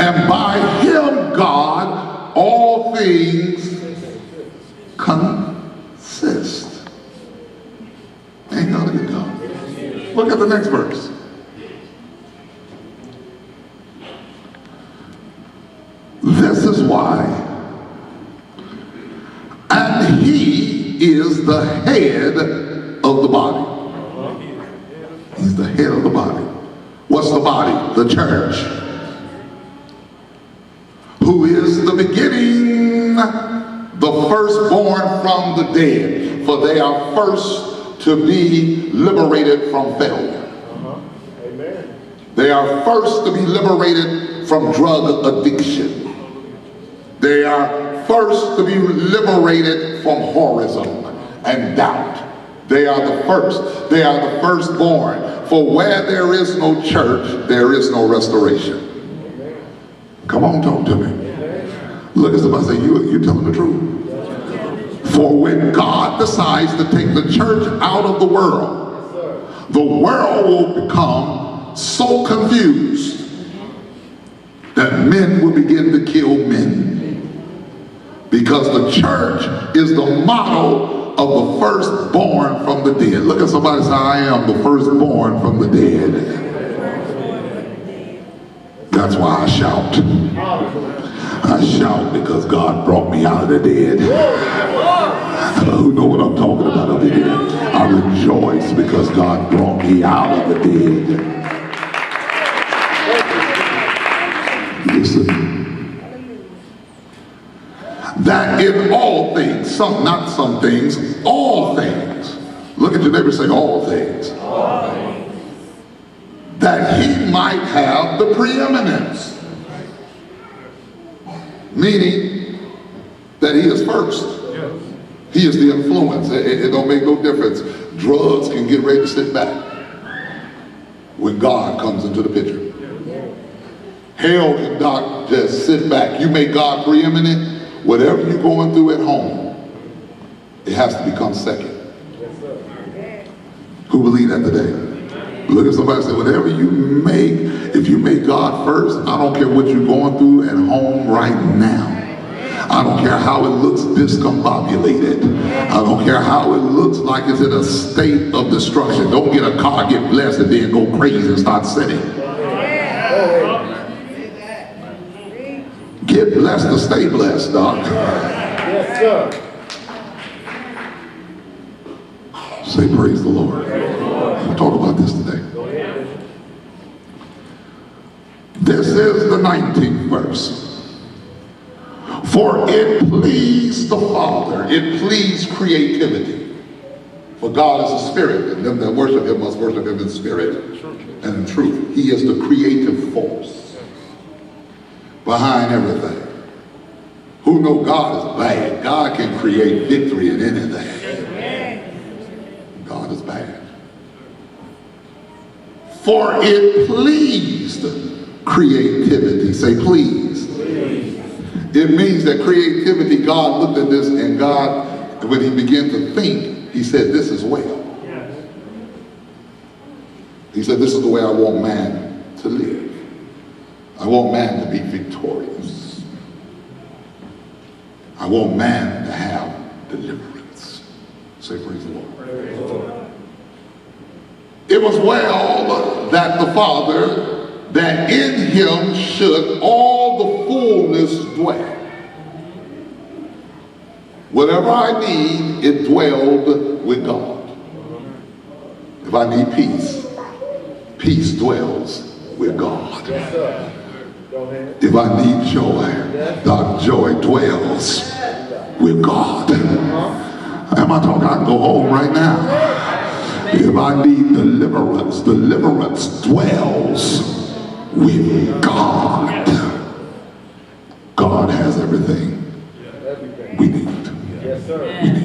And by him, God, all things consist. Ain't gonna get done. Look at the next verse. This is why. And he is the head of the body. He's the head of the body. What's the body? The church. Who is the beginning, the firstborn from the dead. For they are first to be liberated from failure. Amen. They are first to be liberated from drug addiction. They are first to be liberated from horrorism and doubt. They are the first. They are the firstborn. For where there is no church, there is no restoration. Come on, talk to me. Look at somebody and say, you're telling the truth. For when God decides to take the church out of the world will become so confused that men will begin to kill men. Because the church is the model of the firstborn from the dead. Look at somebody and say, I am the firstborn from the dead. That's why I shout. I shout because God brought me out of the dead. Who know what I'm talking about over here? I rejoice because God brought me out of the dead. Listen. That in all things, not some things, all things. Look at your neighbor and say, all things. All things. That he might have the preeminence. Meaning that he is first. Yes. He is the influence. It don't make no difference. Drugs can get ready to sit back when God comes into the picture. Yes. Hell cannot just sit back. You make God preeminent, whatever you're going through at home, it has to become second. Yes, sir. Who believe that today? Look at somebody and say, whatever you make, if you make God first, I don't care what you're going through at home right now. I don't care how it looks discombobulated. I don't care how it looks like it's in a state of destruction. Don't get a car, get blessed, and then go crazy and start sinning. Get blessed to stay blessed, Doc. Yes, sir. Say praise the Lord. We'll talk about this today. This is the 19th verse. For it pleased the Father, it pleased creativity. For God is a spirit, and them that worship him must worship him in spirit and in truth. He is the creative force behind everything. Who know God is bad? God can create victory in anything. God is bad. For it pleased creativity. Say please. It means that creativity, God looked at this, and God, when he began to think, he said, this is well. He said, this is the way I want man to live. I want man to be victorious. I want man to have deliverance. Say praise the Lord. Praise the Lord. It was well that the Father, that in him should all the fullness dwell. Whatever I need, it dwelled with God. If I need peace, peace dwells with God. Yes, sir. Go ahead. If I need joy, that joy dwells with God. Am I talking? I can go home right now. If I need deliverance, deliverance dwells with God. God has everything we need. Yes, sir. We need